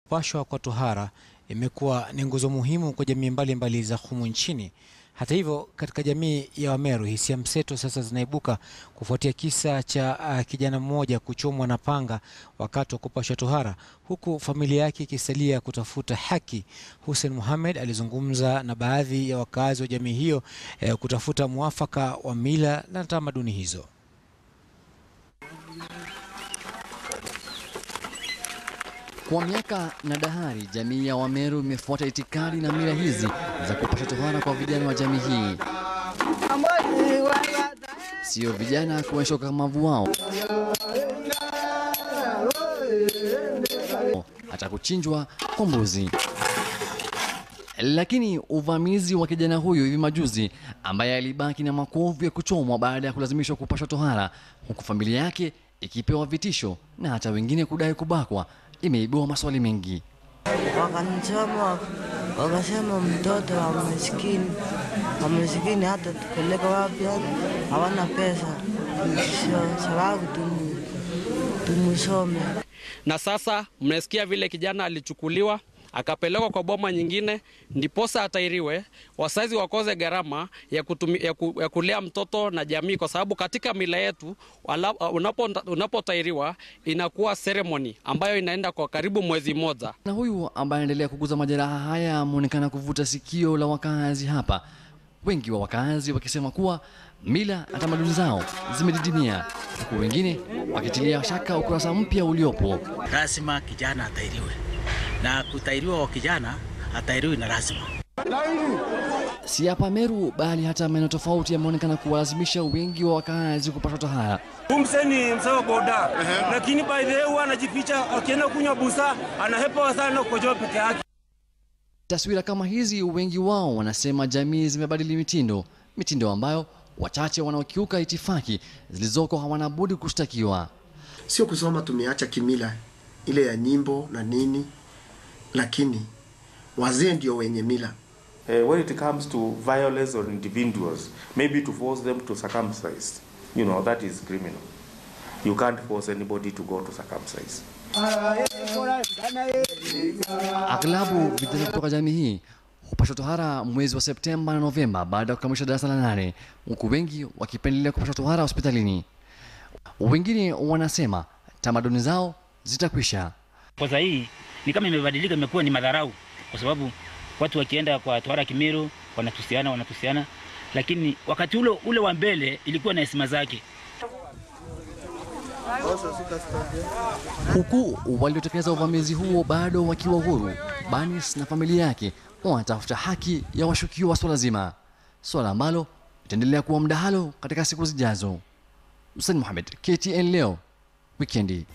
kupashwa kwa tohara imekuwa ni nguzo muhimu kwa jamii mbalimbali za humu nchini. Hata hivyo, katika jamii ya Wameru hisia mseto sasa zinaibuka kufuatia kisa cha kijana mmoja kuchomwa na panga wakati wa kupashwa tohara, huku familia yake ikisalia kutafuta haki. Hussein Mohamed alizungumza na baadhi ya wakazi wa jamii hiyo kutafuta muafaka wa mila na tamaduni hizo. Kwa miaka na dahari, jamii ya Wameru imefuata itikadi na mila hizi za kupasha tohara kwa vijana wa jamii hii. Sio vijana kuonyesha ukakamavu wao, hata kuchinjwa kwa mbuzi. Lakini uvamizi wa kijana huyu hivi majuzi, ambaye alibaki na makovu ya kuchomwa baada ya kulazimishwa kupasha tohara, huku familia yake ikipewa vitisho na hata wengine kudai kubakwa, imeibua maswali mengi. Wakanichoma, wakasema mtoto wa maskini hata tupeleke wapi, hawana pesa, sababu tumusome. Na sasa mnasikia vile kijana alichukuliwa akapelekwa kwa boma nyingine ndiposa atairiwe, wazazi wakoze gharama ya kulea mtoto na jamii, kwa sababu katika mila yetu unapotairiwa inakuwa ceremony ambayo inaenda kwa karibu mwezi mmoja. Na huyu ambaye anaendelea kuguza majeraha haya ameonekana kuvuta sikio la wakazi hapa, wengi wa wakazi wakisema kuwa mila na tamaduni zao zimedidimia, huku wengine wakitilia shaka ukurasa mpya uliopo. Lazima kijana atairiwe, na kutairiwa kwa kijana atairiwe na lazima. Si hapa Meru bali hata maeneo tofauti yameonekana kuwalazimisha wengi wa wakazi kupata tohara. Umseni msawa boda, lakini by the way anajificha, akienda kunywa busa anahepa sana kukojoa peke yake. Taswira kama hizi, wengi wao wanasema jamii zimebadili mitindo ambayo wachache wanaokiuka itifaki zilizoko hawana budi kushtakiwa. Sio kusoma tumeacha kimila ile ya nyimbo na nini, lakini wazee ndio wenye mila. When it comes to violence on individuals, maybe to force them to circumcise, that is criminal. You can't force anybody to go to circumcise. Aghlabu vijana kutoka jamii hii hupashwa tohara mwezi wa Septemba na Novemba baada ya kukamilisha darasa la 8, huku wengi wakipendelea kupashwa tohara hospitalini. Wengine wanasema tamaduni zao zitakwisha. Kwa sasa hii ni kama imebadilika, imekuwa ni madharau, kwa sababu watu wakienda kwa tohara Kimeru wanatusiana, lakini wakati ule wa mbele ilikuwa na heshima zake. Huku waliotekeleza uvamizi huo bado wakiwa huru, Banis na familia yake wanatafuta haki ya washukiwa wa swala zima, swala ambalo itaendelea kuwa mdahalo katika siku zijazo. Hussein Mohamed, KTN leo, Weekendi.